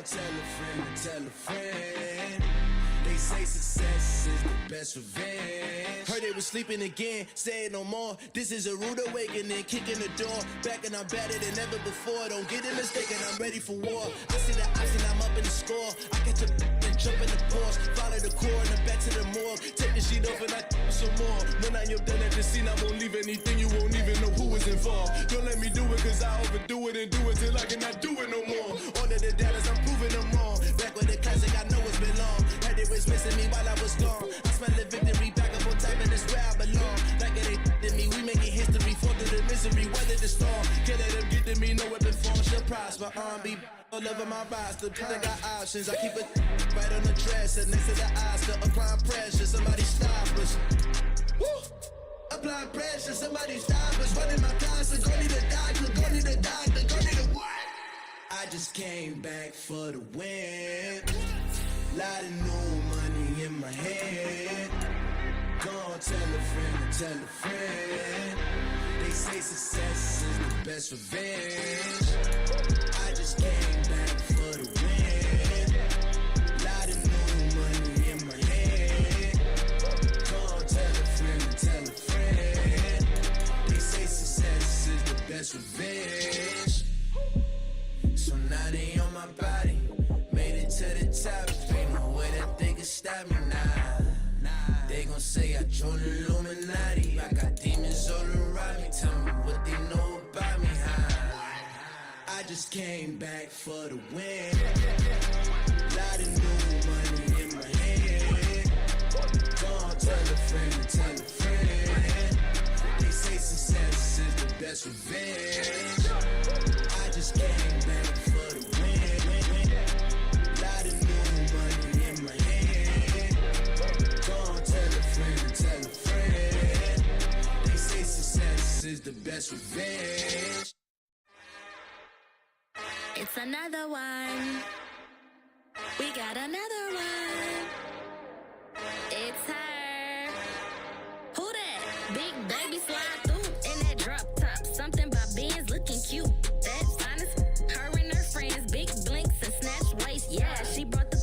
tell a friend. They say success is the best revenge. Heard they was sleeping again, say it no more. This is a rude awakening, kicking the door. Back and I'm better than ever before. Don't get it mistaken, I'm ready for war. I see the oxen, I'm up in the score. I catch a and jump in the Porsche. Follow the core and then back to the morgue. Take the sheet off and I some more. When I'm done at the scene, I won't leave anything. You won't even know who is involved. Don't let me do it cause I overdo it and do it till I cannot do it no more. All of the doubters, I'm proving them wrong. Back with the classic, I know it's been long. Heard it was missing me while I was gone. I smell the victory, back up on time and it's where I belong. Like it ain't to me, we making history. Fall through the misery, weather the storm. Can't let them get to me, no weapon form shall prosper. Be all over my roster, I got options. I keep it right on the dresser, next to the Oscar. Applying pressure, somebody stop us. Woo! Applying pressure, somebody stop us. Running my concert, go need a doctor, go need a doctor, go need a what? I just came back for the win. Lot of new money in my head. Go on, tell a friend. They say success is the best revenge. I just came back for the win. Lot of new money in my head. Go on, tell a friend. They say success is the best revenge. So now they on my body. Made it to the top. Ain't no way that they can stop me now. They gon' say I joined the Illuminati. I got demons all around me. Tell me what they know about me, huh? I just came back for the win. Lot of new money in my head. Go on, tell a friend. They say success is the best revenge. I just came back for the win. Lot of new money in my head. Go on, tell a friend. They say success is the best revenge. It's another one. We got another one. It's her. Who that? Big baby slide through in that drop top. Something by Benz looking cute. That's honest. Her and her friends, big blinks and snatch waist. Yeah, she brought the.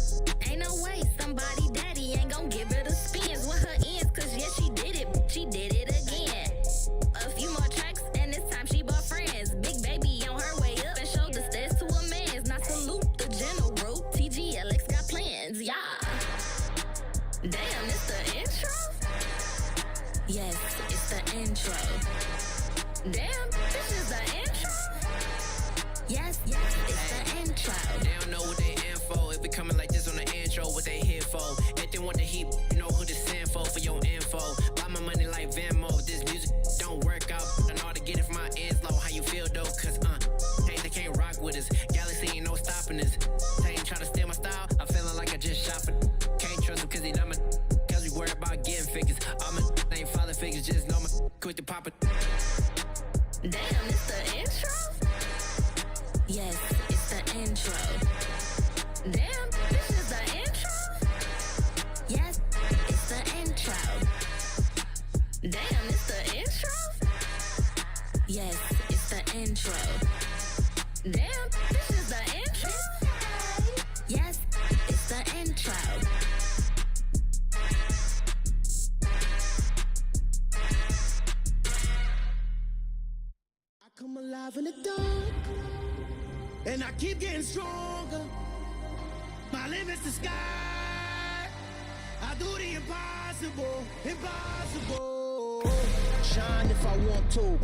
Ain't no way somebody daddy ain't gon' give her the spins with her ends. Cause yeah, she did it. She did it again. A few more tracks and this time she bought friends. Big baby on her way up and showed the stairs to a man's. Not salute the general. TGLX got plans, yeah. Damn, it's the intro? Yes, it's the intro. Damn, this is the intro? Yes, it's the intro. They don't know what they in for. If we coming like this on the intro, what they here for? If they want the heat, you know who to send for your info. Buy my money like Venmo. This music don't work out. I know how to get it from my ends low. How you feel though? Cause hey, they can't rock with us. Galaxy ain't no stopping us. They ain't trying to steal my style. I'm feeling like I just shot for. Can't trust him cause he dumb. Cause we worry about getting figures. All my ain't father figures. Just know my quick to pop it. Damn, it's the intro? Yes, it's the intro. Damn, this is the intro? Yes, it's the intro. Damn, it's the intro? Yes, it's the intro. Damn, this is the intro? Yes, it's the intro. I come alive in the dark, and I keep getting stronger. My limit's the sky. I do the impossible, impossible. Shine if I want to.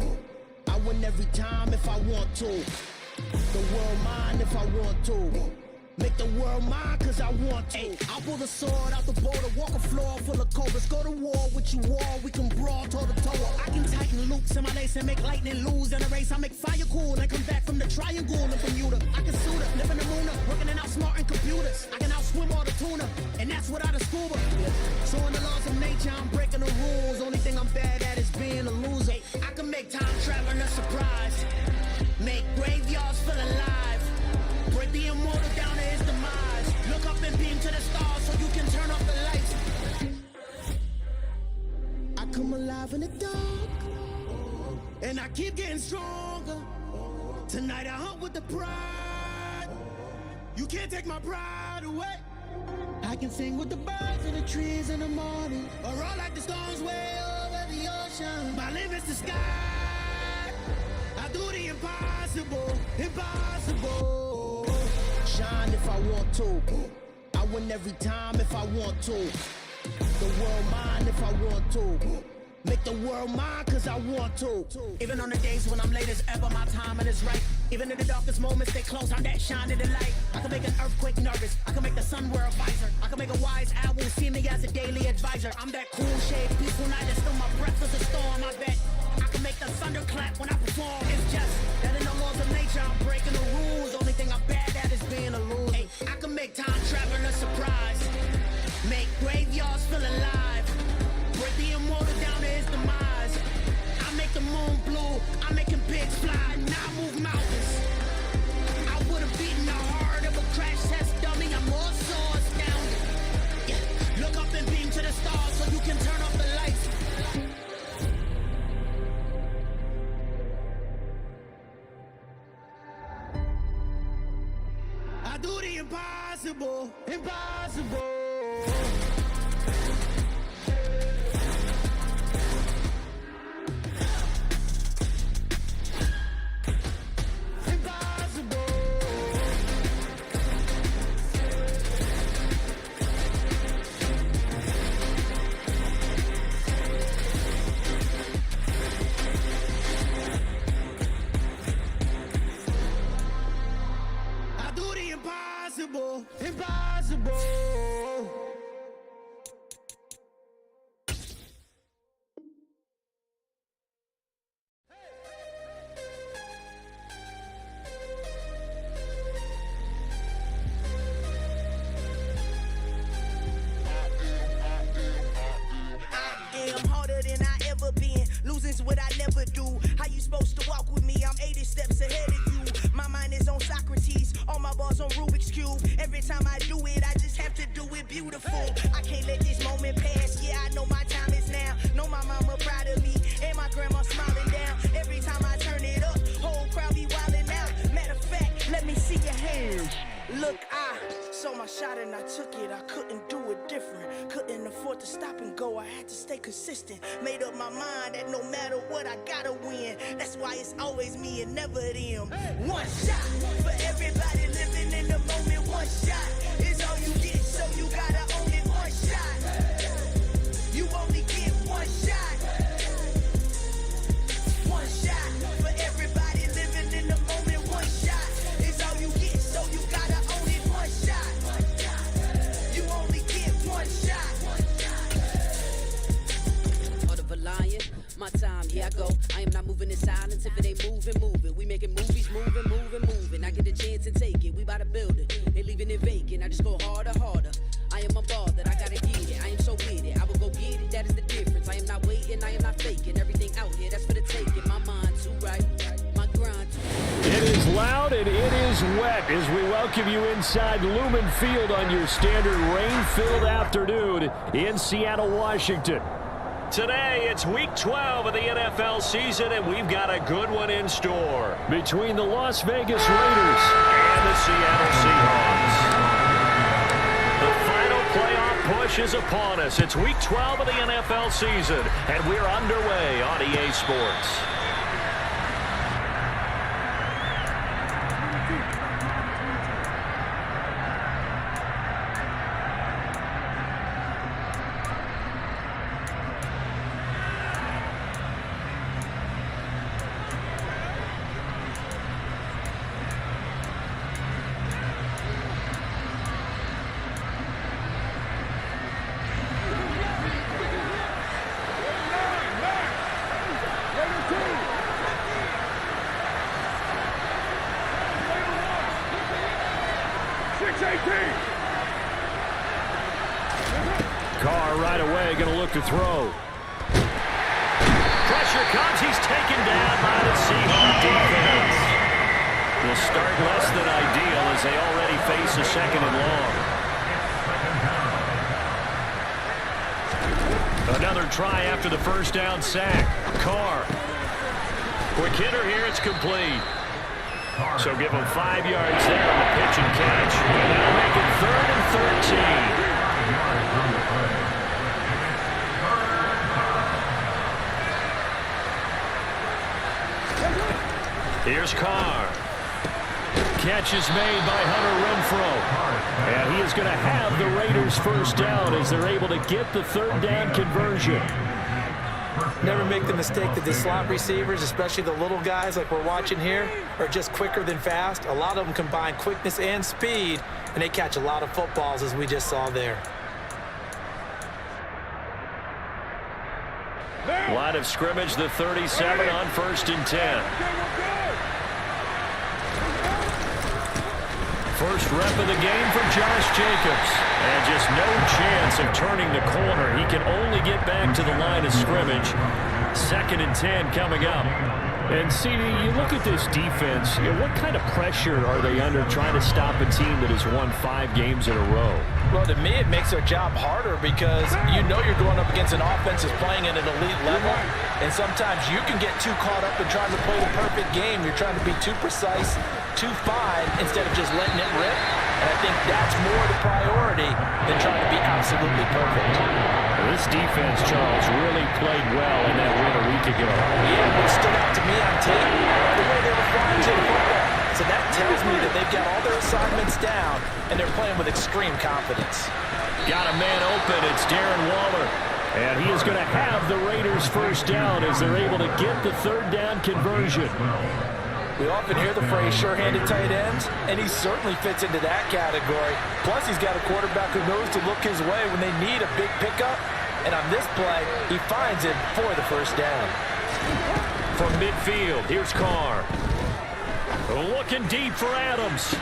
I win every time if I want to. The world mine if I want to. Make the world mine cause I want to. I'll pull the sword out the border, walk a floor full of cobras. Go to war with you all, we can brawl toe to toe. I can tighten loops in my lace and make lightning lose in a race. I make fire cool and come back from the triangle in Bermuda. I can suit up, live in the moon up, working and outsmarting computers. I can outswim all the tuna, and that's without a scuba. So in the laws of nature, I'm breaking the rules. Only thing I'm bad at is being a loser. I can make time traveling a surprise, make graveyards feel alive, break the immortal down to his demise. Look up and beam to the stars so you can turn off the lights. I come alive in the dark, and I keep getting stronger. Tonight I hunt with the pride. You You can't take my pride away. I can sing with the birds and the trees in the morning, or roll like the stones way over the ocean. My limit's the sky. I do the impossible, impossible. Shine if I want to. I win every time if I want to. The world mine if I want to. Make the world mine cause I want to. Even on the days when I'm late as ever, my timing is right. Even in the darkest moments, they close, I'm that shining the light. I can make an earthquake nervous, I can make the sun wear a visor. I can make a wise owl see me as a daily advisor. I'm that cool shade, peaceful night, and still my breath is a storm, I bet. I can make the thunder clap when I perform. It's just that in the laws of nature, I'm breaking the rules. Only thing I'm bad at is being a loser. Hey, I can make time traveling a surprise. Make graveyards feel alive. Break the immortal down to his demise. I make the moon blue, I'm making pigs fly, and I move mountains. I would've beaten the heart of a crash test dummy. I'm more so astounded. Yeah. Look up and beam to the stars so you can turn off the lights. I do the impossible, impossible. Impossible. I am harder than I ever been. Losing's what I never do. How you supposed to walk with me? I'm 80 steps ahead of you. My mind is on Socrates. All my bars on Rubik's Cube. Every time I do it, I just have to do it beautiful. I can't let this moment pass. Yeah, I know my time is now. Know my mama proud of me. And my grandma smiling down. Every time I turn it up, whole crowd be wilding out. Matter of fact, let me see your hands. Look, I saw my shot and I took it. I couldn't do it different. Couldn't afford to stop and go. I had to stay consistent. Made up my mind that no matter what, I gotta win. That's why it's always me and never them. One shot for everybody living in the moment. One shot is all you get, so you gotta own it. One shot. You only get one shot. One shot for everybody living in the moment. One shot is all you get, so you gotta own it. One shot. You only get one shot. Heart of a lion, my time, here I go. I am not moving in silence. If it ain't moving, moving. We making movies, moving, moving, moving. I get a chance and take it. We bout to build it. They leaving it vacant. I just go harder, harder. I am a ball that I gotta get it. I am so with it. I will go get it. That is the difference. I am not waiting. I am not faking. Everything out here, that's for the taking. My mind too right. My grind too. It is loud and it is wet as we welcome you inside Lumen Field on your standard rain-filled afternoon in Seattle, Washington. Today, it's Week 12 of the NFL season, and we've got a good one in store between the Las Vegas Raiders and the Seattle Seahawks. The final playoff push is upon us. It's Week 12 of the NFL season, and we're underway on EA Sports. Carr right away going to look to throw. Pressure comes. He's taken down by the Seahawks defense. The start less than ideal as they already face a second and long. Another try after the first down sack. Carr. Quick hitter here. It's complete. So give him 5 yards there on the pitch and catch. Here's Carr. Catch is made by Hunter Renfrow. And he is going to have the Raiders first down as they're able to get the third down conversion. Never make the mistake that the slot receivers, especially the little guys like we're watching here, are just quicker than fast. A lot of them combine quickness and speed, and they catch a lot of footballs as we just saw there. Line of scrimmage, the 37 on 1st and 10. First rep of the game for Josh Jacobs. And just no chance of turning the corner. He can only get back to the line of scrimmage. 2nd and 10 coming up. And CD, you look at this defense, what kind of pressure are they under trying to stop a team that has won 5 games in a row? Well, to me, it makes their job harder because you know you're going up against an offense that's playing at an elite level. And sometimes you can get too caught up in trying to play the perfect game. You're trying to be too precise, too fine, instead of just letting it rip. And I think that's more the priority than trying to be absolutely perfect. This defense, Charles, really played well in that win a week ago. Yeah, what stood out to me on tape, the way they were flying to the football. So that tells me that they've got all their assignments down, and they're playing with extreme confidence. Got a man open. It's Darren Waller. And he is going to have the Raiders first down as they're able to get the third down conversion. We often hear the phrase sure-handed tight ends, and he certainly fits into that category. Plus, he's got a quarterback who knows to look his way when they need a big pickup. And on this play, he finds it for the first down. From midfield, here's Carr. Looking deep for Adams.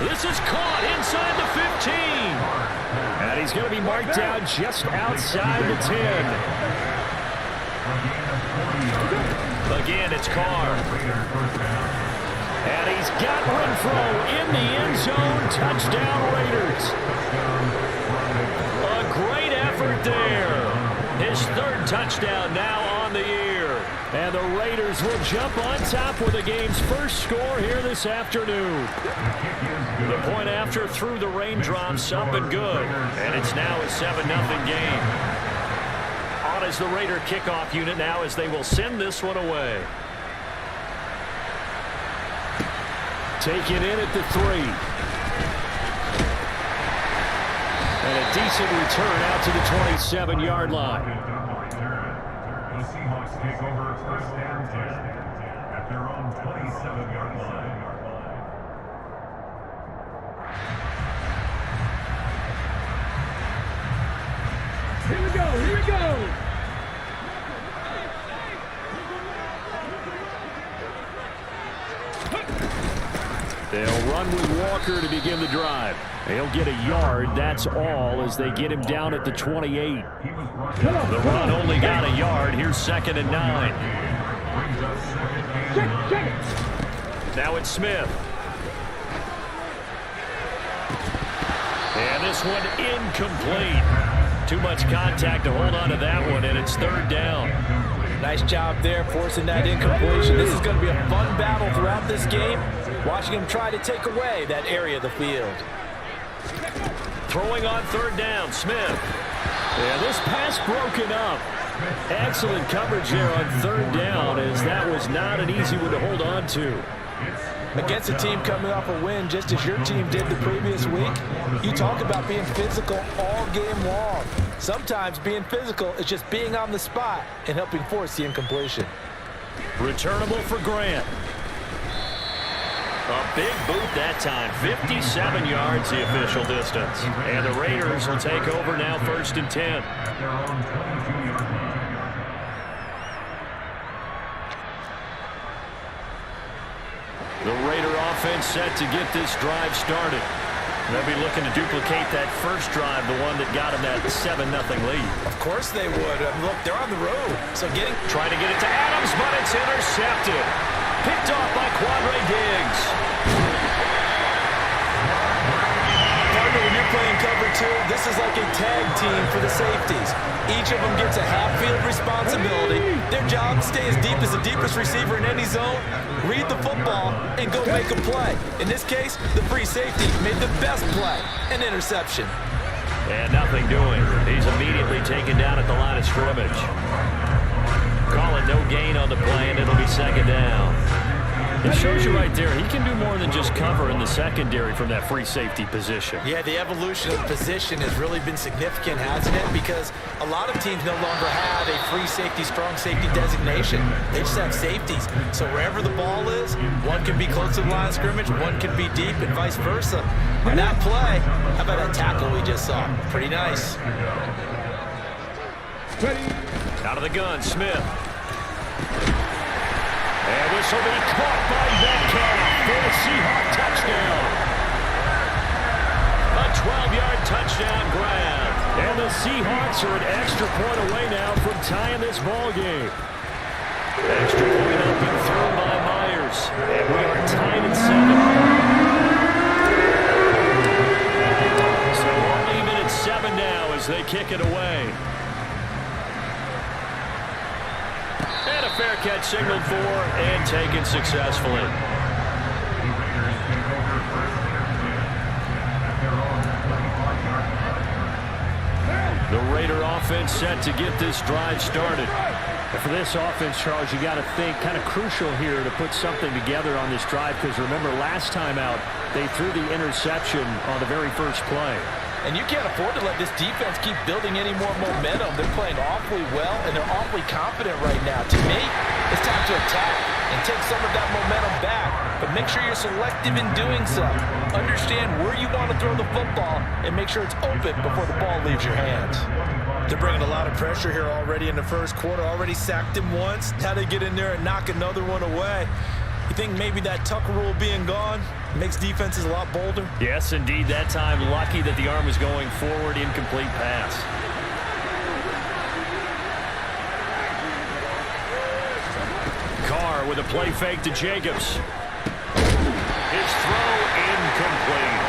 This is caught inside the 15. And he's going to be marked down just outside the 10. Again, it's Carr. And he's got Renfrow in the end zone. Touchdown, Raiders. A great effort there. His 3rd touchdown now on the year. And the Raiders will jump on top with the game's first score here this afternoon. The point after through the raindrops up and good. And it's now a 7-0 game. On is the Raider kickoff unit now as they will send this one away. Taken in at the 3. And a decent return out to the 27-yard line. The Seahawks take over 1st and 10 at their own 27-yard line. Here we go, here we go! They'll run with Walker to begin the drive. He'll get a yard, that's all, as they get him down at the 28. The run only got a yard. Here's 2nd and 9. Now it's Smith. And this one incomplete. Too much contact to hold on to that one, and it's 3rd down. Nice job there forcing that incompletion. This is going to be a fun battle throughout this game, watching him try to take away that area of the field. Throwing on 3rd down, Smith. Yeah, this pass broken up. Excellent coverage there on 3rd down, as that was not an easy one to hold on to. Against a team coming off a win just as your team did the previous week, you talk about being physical all game long. Sometimes being physical is just being on the spot and helping force the incompletion. Returnable for Grant. A big boot that time. 57 yards the official distance. And the Raiders will take over now 1st and 10. The Raider offense set to get this drive started. They'll be looking to duplicate that first drive, the one that got them that 7-0 lead. Of course they would. Look, they're on the road. So trying to get it to Adams, but it's intercepted. Picked off by Quadre Diggs. Partner, when you're playing cover 2, this is like a tag team for the safeties. Each of them gets a half-field responsibility. Their job, stay as deep as the deepest receiver in any zone, read the football, and go make a play. In this case, the free safety made the best play, an interception. And nothing doing. He's immediately taken down at the line of scrimmage. Calling no gain on the play, and it'll be 2nd down. It shows you right there, he can do more than just cover in the secondary from that free safety position. Yeah, the evolution of position has really been significant, hasn't it? Because a lot of teams no longer have a free safety, strong safety designation. They just have safeties. So wherever the ball is, one can be close to the line of scrimmage, one can be deep, and vice versa. On that play, how about that tackle we just saw? Pretty nice. Out of the gun, Smith. And this will be caught by Metcalf for a Seahawk touchdown. A 12-yard touchdown grab. And the Seahawks are an extra point away now from tying this ball game. Extra point up and thrown by Myers. And we are tied at 7. So we're even at 7 now as they kick it away. And a fair catch signaled for and taken successfully. The Raider offense set to get this drive started. And for this offense, Charles, you got to think kind of crucial here to put something together on this drive, because remember last time out they threw the interception on the very first play. And you can't afford to let this defense keep building any more momentum. They're playing awfully well, and they're awfully confident right now. To me, it's time to attack and take some of that momentum back. But make sure you're selective in doing so. Understand where you want to throw the football and make sure it's open before the ball leaves your hands. They're bringing a lot of pressure here already in the first quarter. Already sacked him once. Now they get in there and knock another one away. You think maybe that Tucker rule being gone makes defenses a lot bolder? Yes, indeed. That time, lucky that the arm was going forward, incomplete pass. Carr with a play fake to Jacobs. His throw incomplete.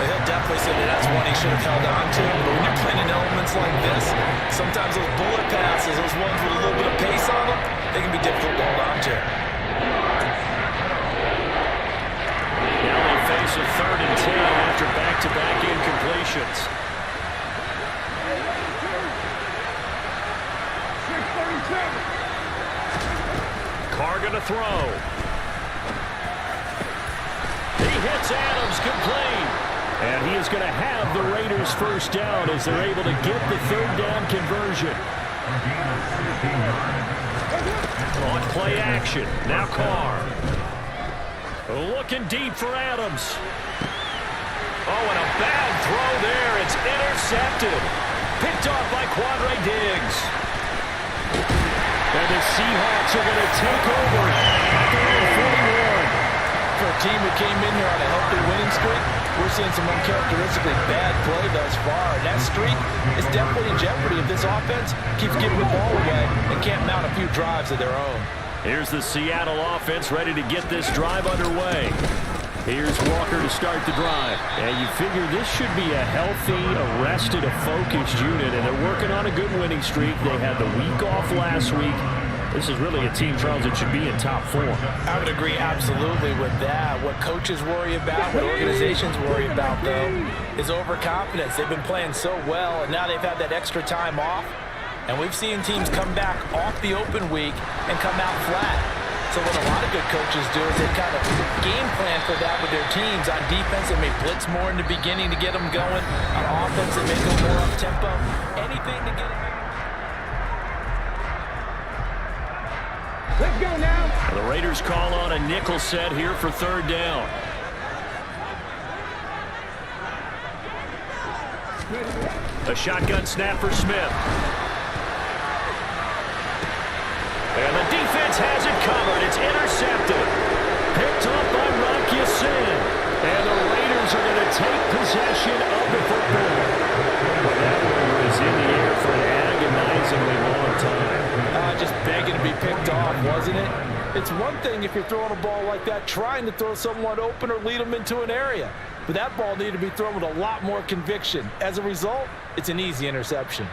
He'll definitely say that that's one he should have held on to. But when you're playing in elements like this, sometimes those bullet passes, those ones with a little bit of pace on them, they can be difficult to hold on to. Now they face a 3rd and 10 after back-to-back incompletions. 6:37. Carr gonna throw. He hits Adams complete. And he is going to have the Raiders first down as they're able to get the 3rd down conversion. On play action. Now Carr. Looking deep for Adams. Oh, and a bad throw there. It's intercepted. Picked off by Quandre Diggs. And the Seahawks are going to take over at the 41. For a team that came in here on a healthy winning streak, we're seeing some uncharacteristically bad play thus far. And that streak is definitely in jeopardy if this offense keeps giving the ball away and can't mount a few drives of their own. Here's the Seattle offense ready to get this drive underway. Here's Walker to start the drive. And you figure this should be a healthy, arrested, a focused unit. And they're working on a good winning streak. They had the week off last week. This is really a team, Charles, that should be in top 4. I would agree absolutely with that. What coaches worry about, what organizations worry about, though, is overconfidence. They've been playing so well, and now they've had that extra time off. And we've seen teams come back off the open week and come out flat. So what a lot of good coaches do is they kind of game plan for that with their teams. On defense, they may blitz more in the beginning to get them going. On offense, they may go more up-tempo. Anything to get them. Let's go now. The Raiders call on a nickel set here for 3rd down. A shotgun snap for Smith. And the defense has it covered. It's intercepted. Picked off by Rock Ya-Sin. And the Raiders are going to take possession of the football. That one was in the air for an agonizingly long time. Just begging to be picked off, wasn't it? It's one thing if you're throwing a ball like that, trying to throw someone open or lead them into an area. But that ball needed to be thrown with a lot more conviction. As a result, it's an easy interception.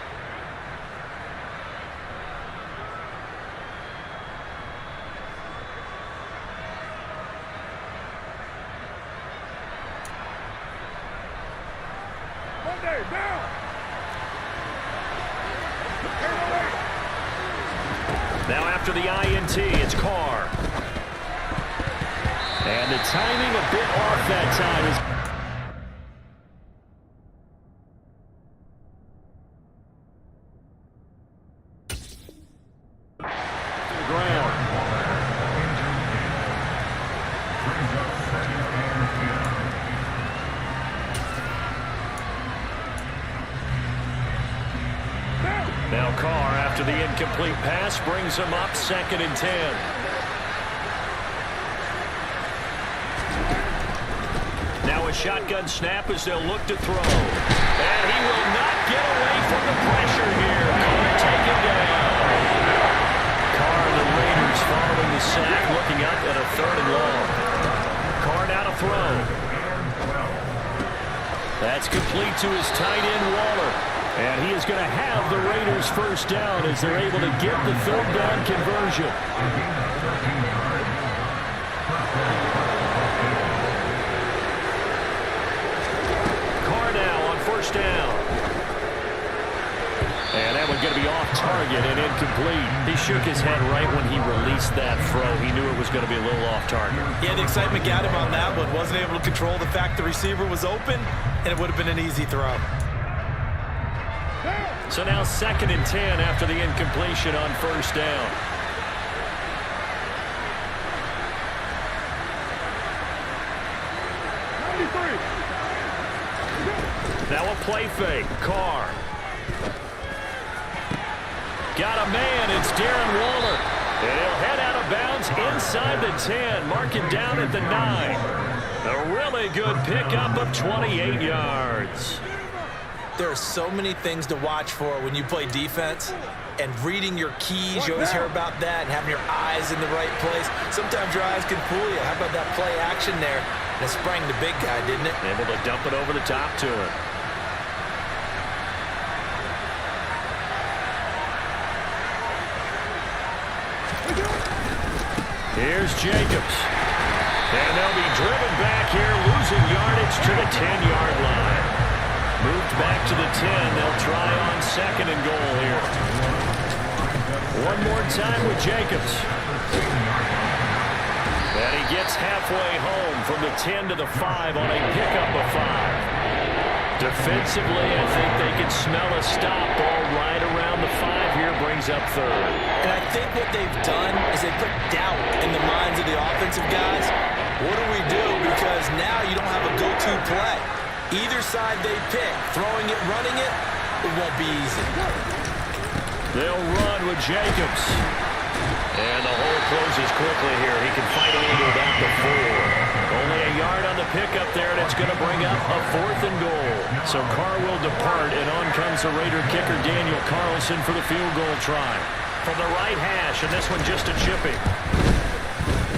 Now after the INT, it's Carr. And the timing a bit off that time. Now Carr, after the incomplete pass, brings him up 2nd and 10. Now a shotgun snap as they'll look to throw. And he will not get away from the pressure here. Carr taken down. Carr and the Raiders following the sack, looking up at a 3rd and long. Carr now to throw. That's complete to his tight end, Waller. And he is going to have the Raiders first down as they're able to get the 3rd down conversion. Carr now on 1st down. And that one's going to be off target and incomplete. He shook his head right when he released that throw. He knew it was going to be a little off target. Yeah, the excitement got him on that one. Wasn't able to control the fact the receiver was open, and it would have been an easy throw. So now 2nd and 10 after the incompletion on 1st down. Now a play fake. Carr. Got a man. It's Darren Waller. And he'll head out of bounds inside the 10. Mark it down at the 9. A really good pickup of 28 yards. There are so many things to watch for when you play defense, and reading your keys, you always hear about that, and having your eyes in the right place. Sometimes your eyes can fool you. How about that play action there? And it sprang the big guy, didn't it? Able to dump it over the top to him. Here's Jacobs. And they'll be driven back here, losing yardage to the 10-yard line. Moved back to the 10. They'll try on 2nd and goal here. One more time with Jacobs. And he gets halfway home from the 10 to the 5 on a pickup of 5. Defensively, I think they can smell a stop ball right around the 5 here, brings up 3rd. And I think what they've done is they put doubt in the minds of the offensive guys. What do we do? Because now you don't have a go-to play. Either side they pick, throwing it, running it, it won't be easy. They'll run with Jacobs. And the hole closes quickly here. He can fight a little about the 4. Only a yard on the pickup there, and it's going to bring up a 4th and goal. So Carr will depart, and on comes the Raider kicker Daniel Carlson for the field goal try. From the right hash, and this one just a chipping.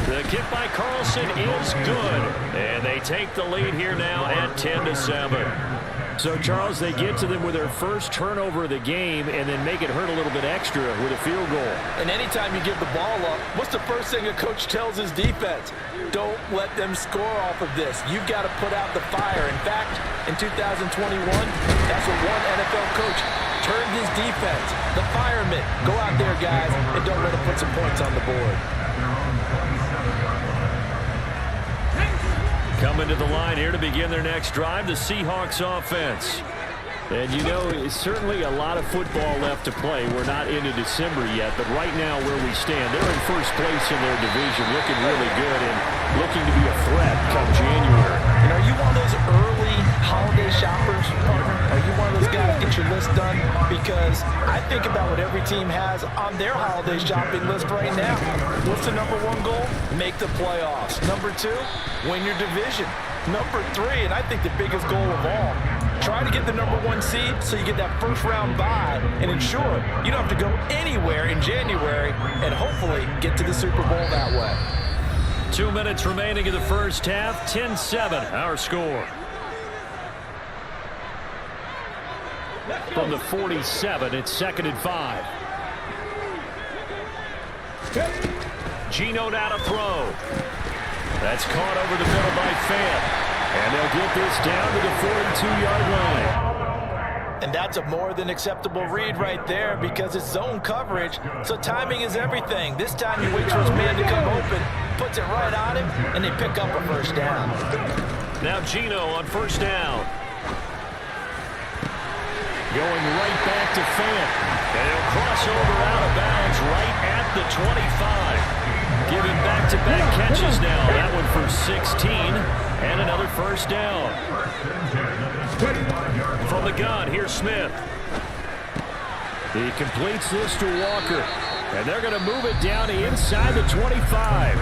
The kick by Carlson is good, and they take the lead here now at 10-7. So, Charles, they get to them with their first turnover of the game and then make it hurt a little bit extra with a field goal. And anytime you give the ball up, what's the first thing a coach tells his defense? Don't let them score off of this. You've got to put out the fire. In fact, in 2021, that's what one NFL coach turned his defense. The firemen. Go out there, guys, and don't let them put some points on the board. Coming to the line here to begin their next drive, the Seahawks offense. And, you know, certainly a lot of football left to play. We're not into December yet, but right now where we stand, they're in first place in their division, looking really good and looking to be a threat come January. And are you one of those early holiday shoppers, partner? Are you one of those guys get your list done? Because I think about what every team has on their holiday shopping list right now. What's the number 1 goal? Make the playoffs. Number 2, win your division. Number 3, and I think the biggest goal of all, try to get the number 1 seed so you get that first round bye and ensure you don't have to go anywhere in January and hopefully get to the Super Bowl that way. 2 minutes remaining in the first half, 10-7 our score. From the 47, it's 2nd and 5. Geno now to throw. That's caught over the middle by Fant. And they'll get this down to the 42-yard line. And that's a more than acceptable read right there because it's zone coverage, so timing is everything. This time he waits for his man to come open, puts it right on him, and they pick up a first down. Now Gino on first down. Going right back to Fant. And he'll cross over out of bounds right at the 25. Giving back-to-back catches now. That one for 16 and another first down. From the gun, here's Smith. He completes this to Walker. And they're going to move it down to inside the 25.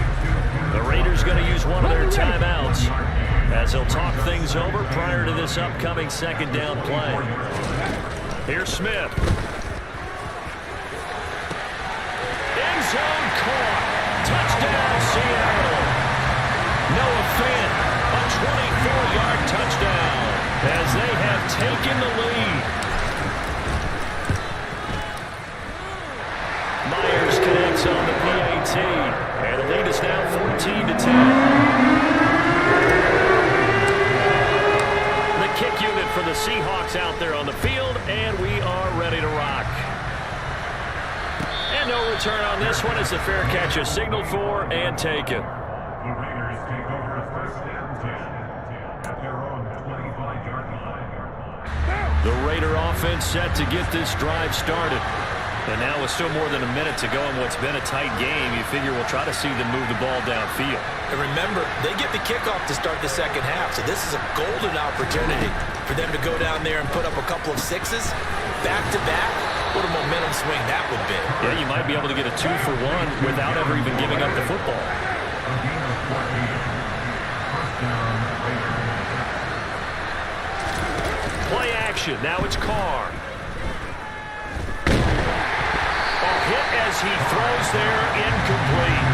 The Raiders going to use one of their timeouts as they'll talk things over prior to this upcoming second down play. Here's Smith. End zone caught. Touchdown, Seattle. Noah Fant, a 24-yard touchdown as they have taken the lead. Myers connects on the PAT, and the lead is now 14-10. The kick unit for the Seahawks out there on the field, and we are ready to rock. And no return on this one as the fair catch is signaled for and taken. The Raiders take over first and 10 at their own 25-yard line. The Raider offense set to get this drive started. And now with still more than a minute to go in what's been a tight game, you figure we'll try to see them move the ball downfield. And remember, they get the kickoff to start the second half, so this is a golden opportunity for them to go down there and put up a couple of sixes back-to-back. What a momentum swing that would be. Yeah, you might be able to get a 2-for-1 without ever even giving up the football. Play action. Now it's Carr. Hit as he throws there, incomplete.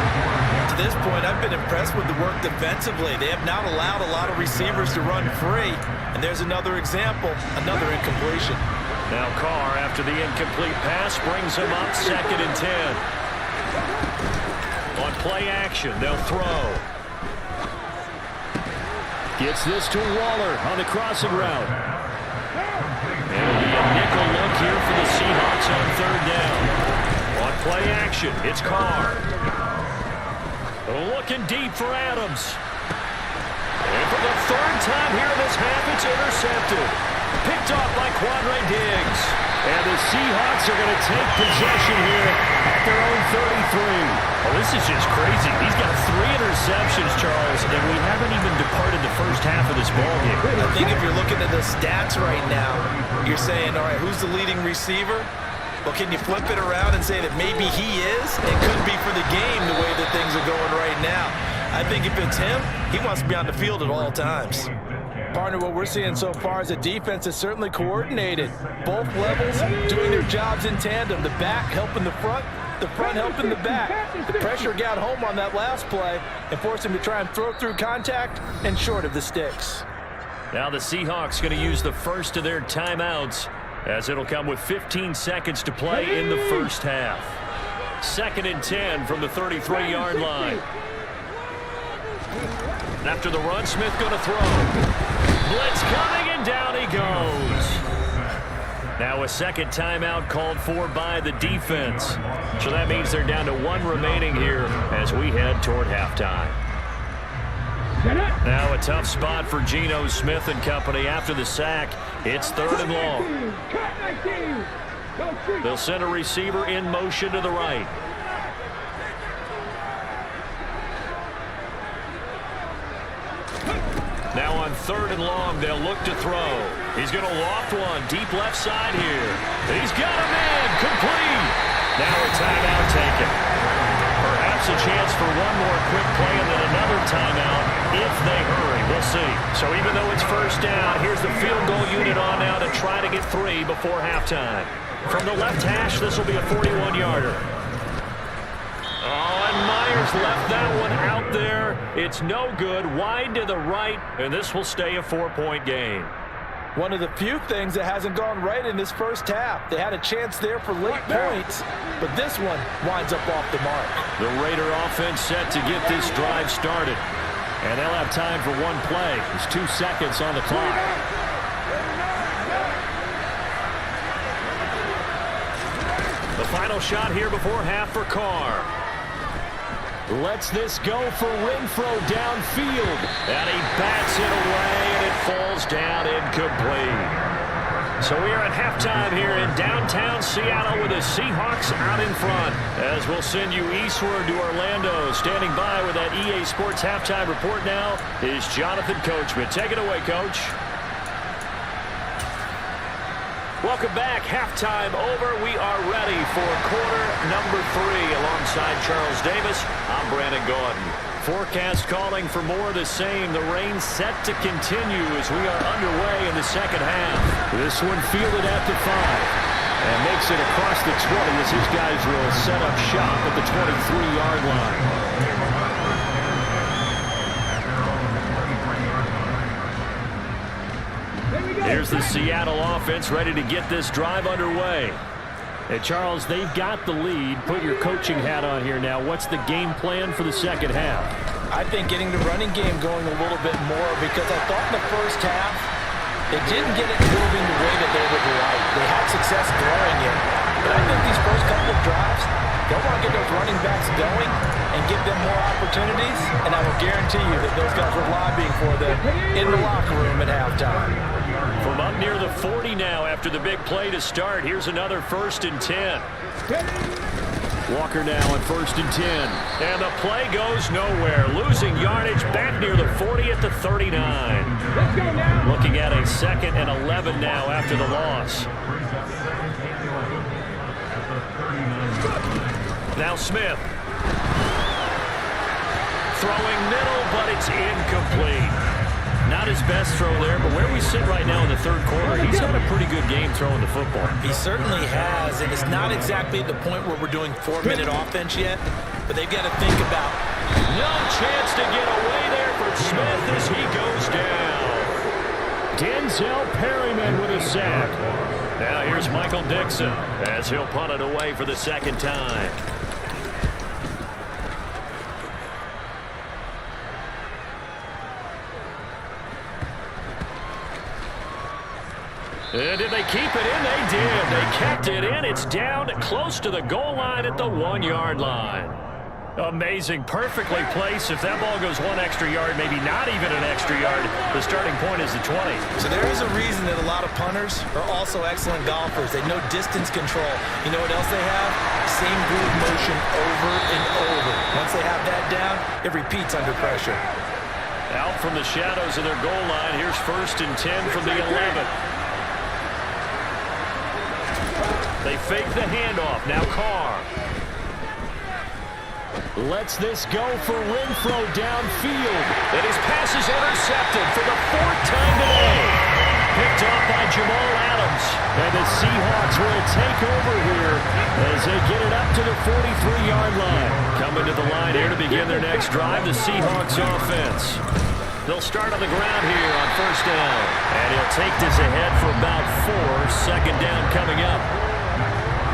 To this point, I've been impressed with the work defensively. They have not allowed a lot of receivers to run free. And there's another example, another incompletion. Now Carr, after the incomplete pass, brings him up 2nd and 10. On play action, they'll throw. Gets this to Waller on the crossing route. It'll be a nickel look here for the Seahawks on 3rd down. On play action, it's Carr. Looking deep for Adams. And for the 3rd time here in this half, it's intercepted. Picked off by Quandre Diggs. And the Seahawks are going to take possession here at their own 33. Oh, this is just crazy. He's got 3 interceptions, Charles, and we haven't even departed the first half of this ballgame. I think if you're looking at the stats right now, you're saying, all right, who's the leading receiver? Well, can you flip it around and say that maybe he is? It could be for the game the way that things are going right now. I think if it's him, he wants to be on the field at all times. Partner, what we're seeing so far is the defense is certainly coordinated. Both levels doing their jobs in tandem. The back helping the front helping the back. The pressure got home on that last play and forced him to try and throw through contact and short of the sticks. Now the Seahawks going to use the first of their timeouts, as it'll come with 15 seconds to play in the first half. 2nd and 10 from the 33-yard line. After the run, Smith going to throw. Blitz coming, and down he goes. Now a second timeout called for by the defense. So that means they're down to 1 remaining here as we head toward halftime. Now a tough spot for Geno Smith and company after the sack. It's 3rd and long. They'll send a receiver in motion to the right. Now on 3rd and long, they'll look to throw. He's going to loft one deep left side here. He's got a man complete. Now a timeout taken. Perhaps a chance for one more quick play and then another timeout if they hurry. We'll see. So even though it's first down, here's the field goal unit on now to try to get 3 before halftime. From the left hash, this will be a 41-yarder. Oh, and Myers left that one out there. It's no good. Wide to the right, and this will stay a 4-point game. One of the few things that hasn't gone right in this first half. They had a chance there for late points, but this one winds up off the mark. The Raider offense set to get this drive started, and they'll have time for one play. There's 2 seconds on the clock. The final shot here before half for Carr. Lets this go for Renfro downfield. And he bats it away, and it falls down incomplete. So we are at halftime here in downtown Seattle with the Seahawks out in front. As we'll send you eastward to Orlando. Standing by with that EA Sports halftime report now is Jonathan Coachman. Take it away, Coach. Welcome back. Halftime over. We are ready for quarter number 3. Alongside Charles Davis, I'm Brandon Gordon. Forecast calling for more of the same. The rain set to continue as we are underway in the second half. This one fielded at the 5 and makes it across the 20 as his guys will set up shop at the 23-yard line. Here's the Seattle offense ready to get this drive underway. And Charles, they've got the lead. Put your coaching hat on here now. What's the game plan for the second half? I think getting the running game going a little bit more, because I thought in the first half they didn't get it moving the way that they would like. They had success throwing it. But I think these first couple of drives, they'll want to get those running backs going and give them more opportunities. And I will guarantee you that those guys were lobbying for them in the locker room at halftime. From up near the 40 now after the big play to start. Here's another 1st and 10. Walker now on 1st and 10. And the play goes nowhere. Losing yardage back near the 40 at the 39. Let's go now. Looking at a 2nd and 11 now after the loss. Now Smith. Throwing middle, but it's incomplete. Not his best throw there, but where we sit right now in the third quarter, he's having a pretty good game throwing the football. He certainly has, and it's not exactly at the point where we're doing 4-minute offense yet, but they've got to think about. No chance to get away there for Smith as he goes down. Denzel Perryman with a sack. Now here's Michael Dixon as he'll punt it away for the second time. And did they keep it in? They did. They kept it in. It's down close to the goal line at the 1-yard line. Amazing. Perfectly placed. If that ball goes 1 extra yard, maybe not even an extra yard, the starting point is the 20. So there is a reason that a lot of punters are also excellent golfers. They know distance control. You know what else they have? Same groove motion over and over. Once they have that down, it repeats under pressure. Out from the shadows of their goal line. Here's 1st and 10 from the 11. They fake the handoff. Now Carr. Lets this go for Renfro downfield. And his pass is intercepted for the 4th time today. Picked off by Jamal Adams. And the Seahawks will take over here as they get it up to the 43-yard line. Coming to the line here to begin their next drive, the Seahawks offense. They'll start on the ground here on 1st down. And he'll take this ahead for about 4. 2nd down coming up.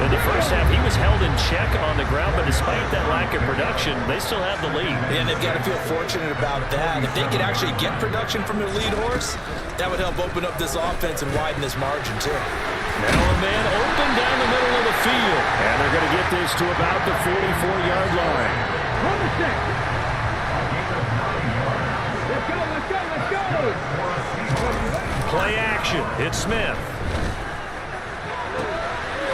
In the first half, he was held in check on the ground, but despite that lack of production, they still have the lead. And they've got to feel fortunate about that. If they could actually get production from their lead horse, that would help open up this offense and widen this margin, too. Now a man open down the middle of the field. And they're going to get this to about the 44-yard line. Let's go, let's go, let's go. Play action. It's Smith.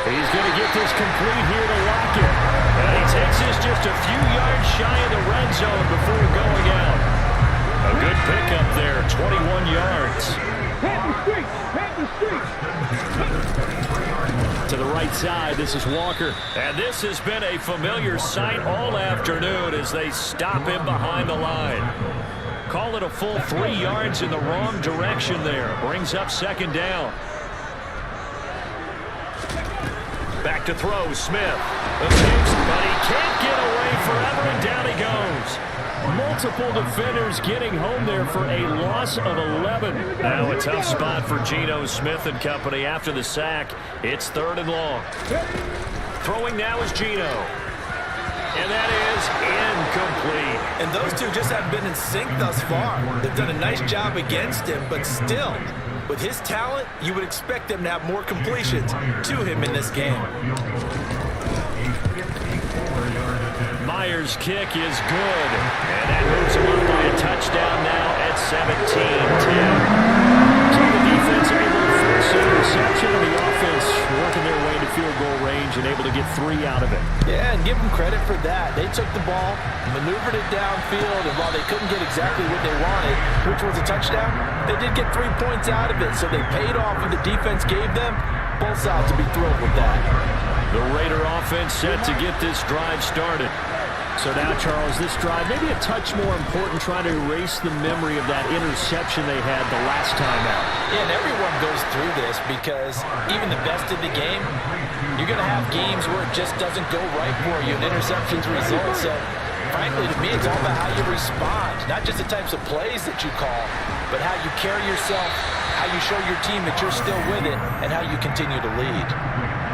He's going to get this complete here to Lockett. And he takes this just a few yards shy of the red zone before going out. A good pickup there, 21 yards. To the right side, this is Walker. And this has been a familiar sight all afternoon as they stop him behind the line. Call it a full 3 yards in the wrong direction there. Brings up 2nd down. Back to throw, Smith. Attempts, but he can't get away forever, and down he goes. Multiple defenders getting home there for a loss of 11. Now a tough spot for Geno Smith and company after the sack. It's 3rd and long. Throwing now is Geno. And that is incomplete. And those two just haven't been in sync thus far. They've done a nice job against him, but still, with his talent, you would expect them to have more completions to him in this game. Fires kick is good. And that moves him up by a touchdown now at 17-10. So the defense able to force an interception, and the offense working their way to field goal range and able to get 3 out of it. Yeah, and give them credit for that. They took the ball, maneuvered it downfield, and while they couldn't get exactly what they wanted, which was a touchdown, they did get 3 points out of it, so they paid off what the defense gave them. Both sides will be thrilled with that. The Raider offense set to get this drive started. So now, Charles, this drive maybe a touch more important, trying to erase the memory of that interception they had the last time out. Yeah, and everyone goes through this because even the best in the game, you're going to have games where it just doesn't go right for you and interceptions result. So, frankly, to me, it's all about how you respond, not just the types of plays that you call, but how you carry yourself, how you show your team that you're still with it, and how you continue to lead.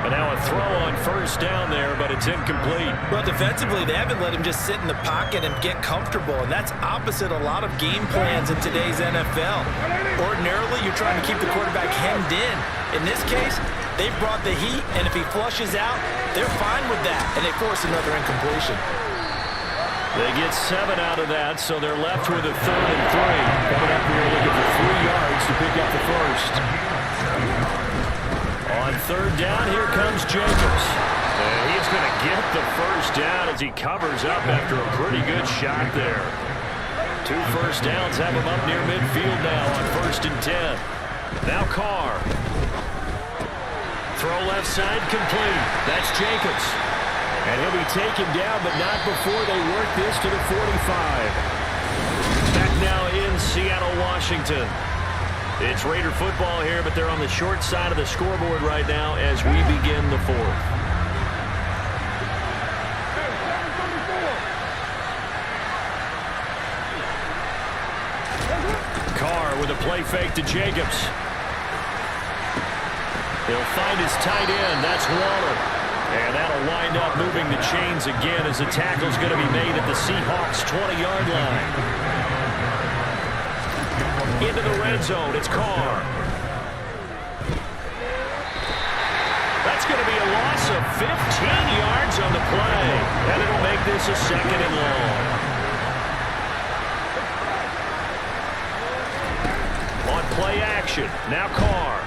And now a throw on first down there, but it's incomplete. Well, defensively, they haven't let him just sit in the pocket and get comfortable, and that's opposite a lot of game plans in today's NFL. Ordinarily, you're trying to keep the quarterback hemmed in. In this case, they brought the heat, and if he flushes out, they're fine with that, and they force another incompletion. They get 7 out of that, so they're left with a 3rd and 3. Coming up here looking for 3 yards to pick up the first. On 3rd down, here comes Jacobs. And he's going to get the first down as he covers up after a pretty good shot there. 2 first downs have him up near midfield now on 1st and 10. Now Carr. Throw left side complete. That's Jacobs. And he'll be taken down, but not before they work this to the 45. Back now in Seattle, Washington. It's Raider football here, but they're on the short side of the scoreboard right now as we begin the 4th. Carr with a play fake to Jacobs. He'll find his tight end. That's Waller. And that'll wind up moving the chains again as the tackle's going to be made at the Seahawks' 20-yard line. Into the red zone, it's Carr. That's going to be a loss of 15 yards on the play. And it'll make this a 2nd and long. On play action, now Carr.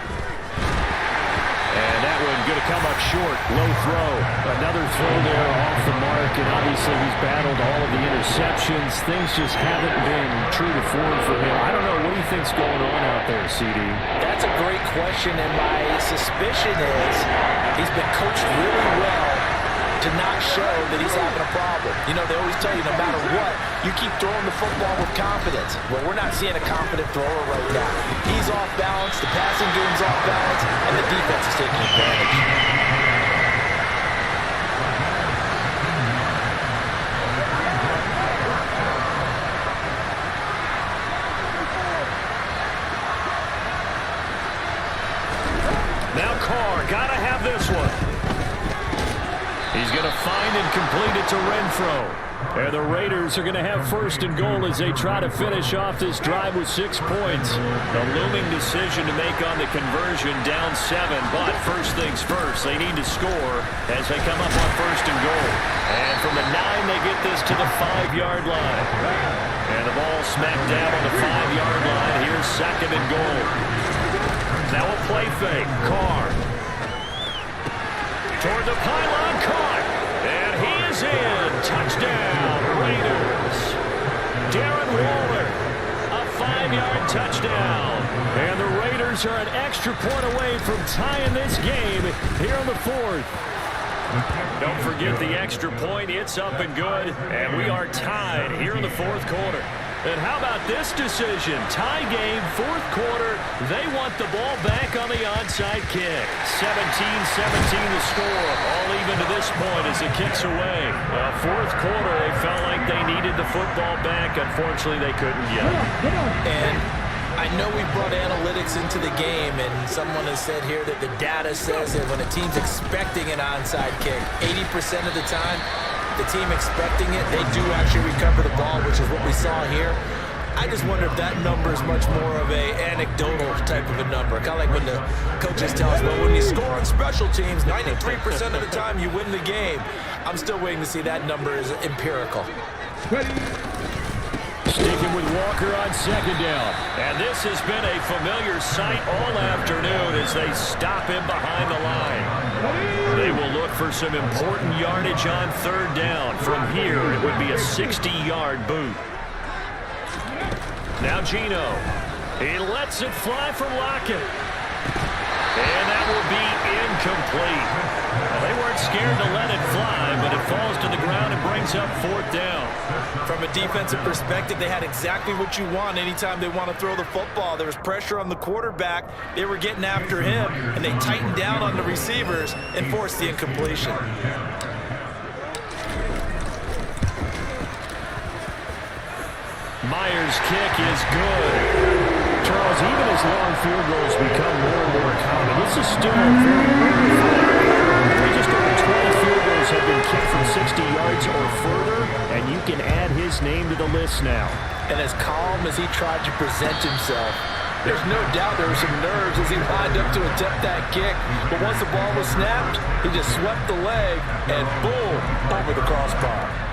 And that one going to come up short. Low throw. Another throw there off the mark. And obviously he's battled all of the interceptions. Things just haven't been true to form for him. I don't know. What do you think's going on out there, CD? That's a great question. And my suspicion is he's been coached really well to not show that he's having a problem. You know, they always tell you no matter what, you keep throwing the football with confidence. Well, we're not seeing a confident thrower right now. He's off balance, the passing game's off balance, and the defense is taking advantage. Now Carr, gotta have this one. He's going to find and complete it to Renfro. And the Raiders are going to have 1st and goal as they try to finish off this drive with 6 points. The looming decision to make on the conversion, down 7. But first things first, they need to score as they come up on 1st and goal. And from the 9, they get this to the 5-yard line. And the ball smacked down on the 5-yard line. Here's 2nd and goal. Now a play fake. Carr. Toward the pylon, caught, and he is in. Touchdown, Raiders. Darren Waller, a 5-yard touchdown. And the Raiders are an extra point away from tying this game here on the 4th. Don't forget the extra point. It's up and good, and we are tied here in the 4th quarter. And how about this decision? Tie game, 4th quarter. They want the ball back on the onside kick. 17-17 the score. All even to this point as it kicks away. 4th quarter, they felt like they needed the football back. Unfortunately, they couldn't get it. And I know we brought analytics into the game, and someone has said here that the data says that when a team's expecting an onside kick, 80% of the time, the team expecting it, they do actually recover the ball, which is what we saw here. I just wonder if that number is much more of a anecdotal type of a number. Kind of like when the coaches tell us, well, when you score on special teams, 93% of the time you win the game. I'm still waiting to see that number is empirical. Sticking with Walker on second down. And this has been a familiar sight all afternoon as they stop him behind the line. They will look for some important yardage on third down. From here, it would be a 60-yard boot. Now Gino. He lets it fly from Lockett. And that will be incomplete. Well, they weren't scared to let it fly, but it falls to the ground and brings up fourth down. From a defensive perspective, they had exactly what you want anytime they want to throw the football. There was pressure on the quarterback. They were getting after him, and they tightened down on the receivers and forced the incompletion. Myers' kick is good. Charles, even as long field goals become more and more common, this is still a very rare thing. Just over 12 field goals have been kicked from 60 yards or further, and you can add his name to the list now. And as calm as he tried to present himself, there's no doubt there were some nerves as he lined up to attempt that kick. But once the ball was snapped, he just swept the leg and boom, over the crossbar.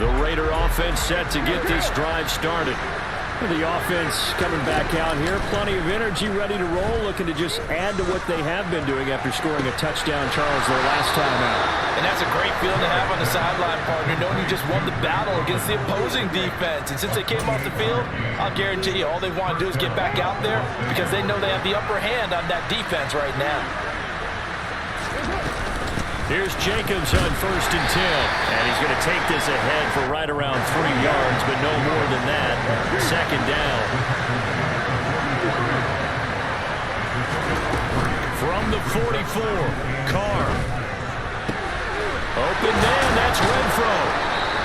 The Raider offense set to get this drive started. The offense coming back out here, plenty of energy, ready to roll, looking to just add to what they have been doing after scoring a touchdown, Charles, their last time out. And that's a great feeling to have on the sideline, partner, knowing you just won the battle against the opposing defense. And since they came off the field, I'll guarantee you all they want to do is get back out there because they know they have the upper hand on that defense right now. Here's Jacobs on 1st and 10, and he's going to take this ahead for right around 3 yards, but no more than that. Second down. From the 44, Carr. Open man, that's Renfro.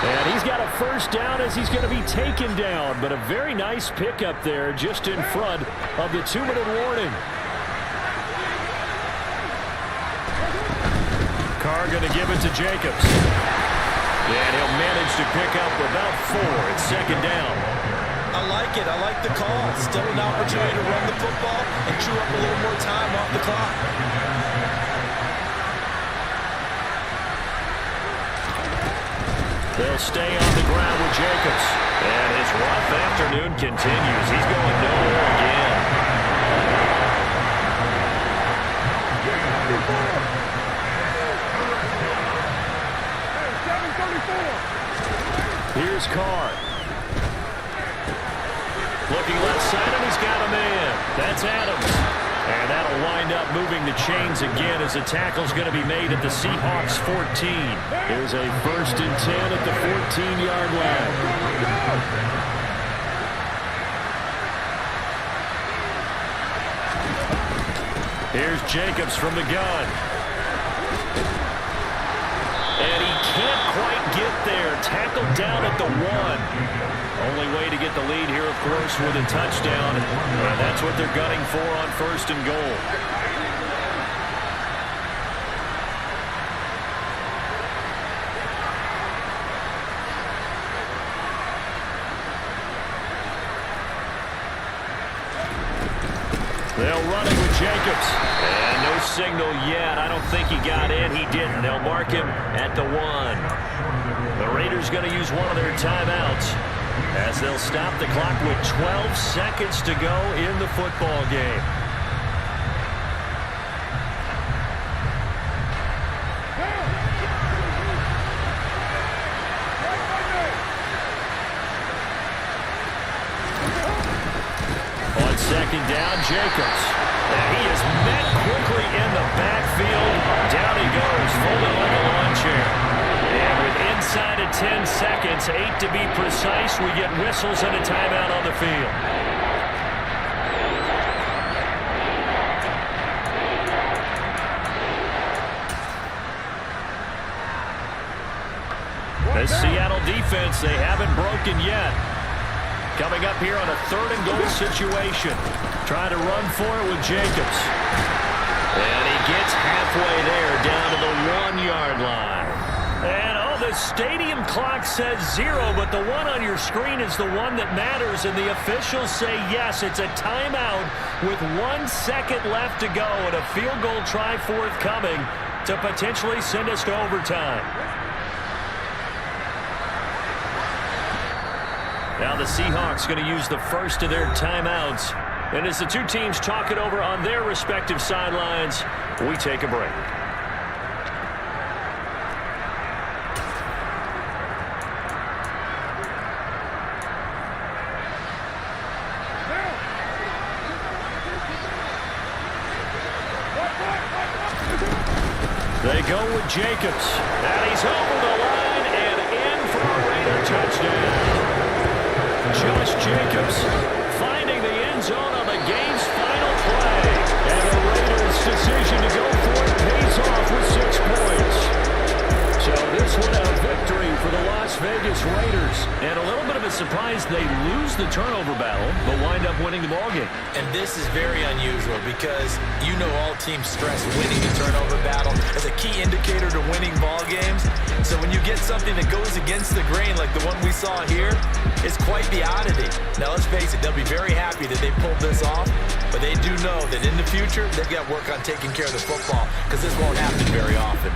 And he's got a first down as he's going to be taken down, but a very nice pickup there just in front of the 2-minute warning. Carr going to give it to Jacobs. And he'll manage to pick up about 4. It's second down. I like it. I like the call. Still an opportunity to run the football and chew up a little more time off the clock. They'll stay on the ground with Jacobs. And his rough afternoon continues. He's going nowhere again. Here's Carr. Looking left side, and he's got a man. That's Adams. And that'll wind up moving the chains again as the tackle's going to be made at the Seahawks 14. Here's a 1st and 10 at the 14-yard line. Here's Jacobs from the gun. And he can't quite get there. Tackled down at the 1. Only way to get the lead here, of course, with a touchdown. And that's what they're gunning for on 1st and goal. They'll run it with Jacobs. And no signal yet. I don't think he got in. He didn't. They'll mark him at the 1. The Raiders going to use one of their timeouts as they'll stop the clock with 12 seconds to go in the football game. On second down, Jacobs. And he is met quickly in the backfield. Down he goes, folded like a lawn chair. And with inside of 10 seconds, 8 to be precise, we get whistles and a timeout on the field. The Seattle defense, they haven't broken yet. Coming up here on a 3rd and goal situation. Trying to run for it with Jacobs. And he gets halfway there, down to the 1-yard line. And, oh, the stadium clock says 0, but the one on your screen is the one that matters, and the officials say yes, it's a timeout with 1 second left to go and a field goal try forthcoming to potentially send us to overtime. Now the Seahawks going to use the first of their timeouts. And as the two teams talk it over on their respective sidelines, we take a break. They go with Jacobs. And he's over the line and in for a Raider touchdown. Josh Jacobs finding the end zone on the game's final play. And the Raiders' decision to go for it pays off with 6 points. So this one a victory for the Las Vegas Raiders. And a little bit of a surprise, they lose the turnover battle, but wind up winning the ballgame. And this is very unusual because you know all teams stress winning the turnover battle as a key indicator to winning ball games. So when you get something that goes against the grain like the one we saw here, it's quite the oddity. Now let's face it, they'll be very happy that they pulled this off, but they do know that in the future they've got work on taking care of the football because this won't happen very often.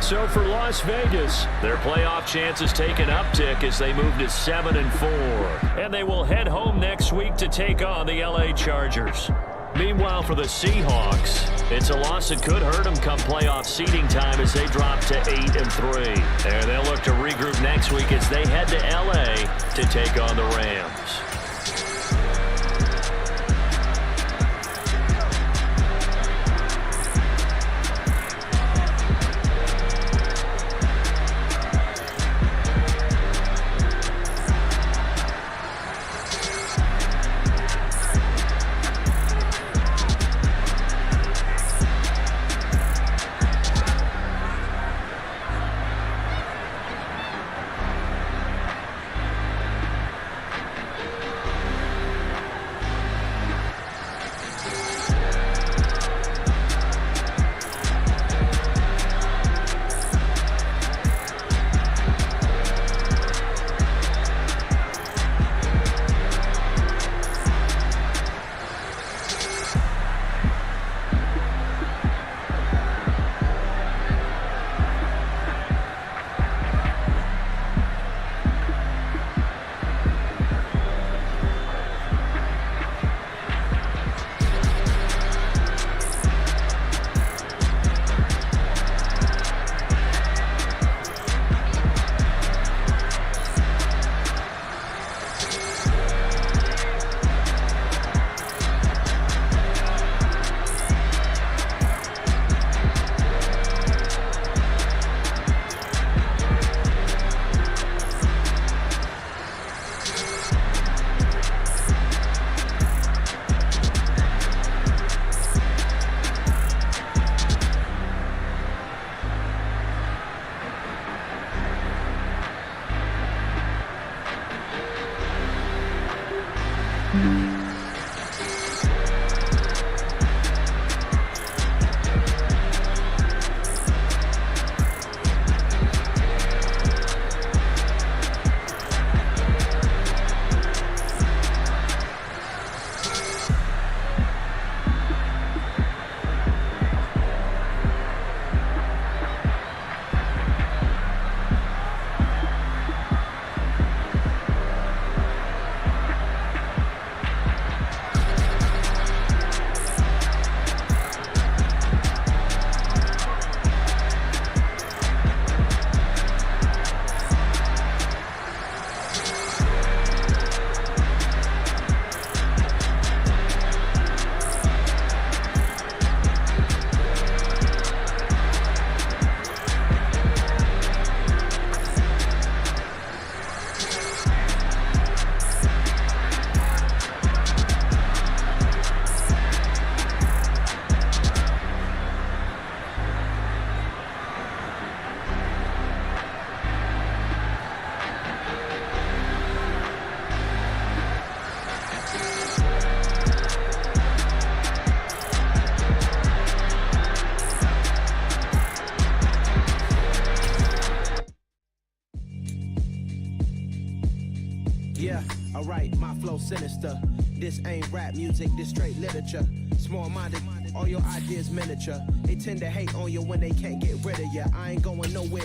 So for Las Vegas, their playoff chances take an uptick as they move to 7-4. And they will head home next week to take on the LA Chargers. Meanwhile, for the Seahawks, it's a loss that could hurt them come playoff seeding time as they drop to 8-3. And they'll look to regroup next week as they head to LA to take on the Rams. Yeah, alright, my flow sinister. This ain't rap music, this straight literature. Small-minded, all your ideas miniature. They tend to hate on you when they can't get rid of you. I ain't going nowhere.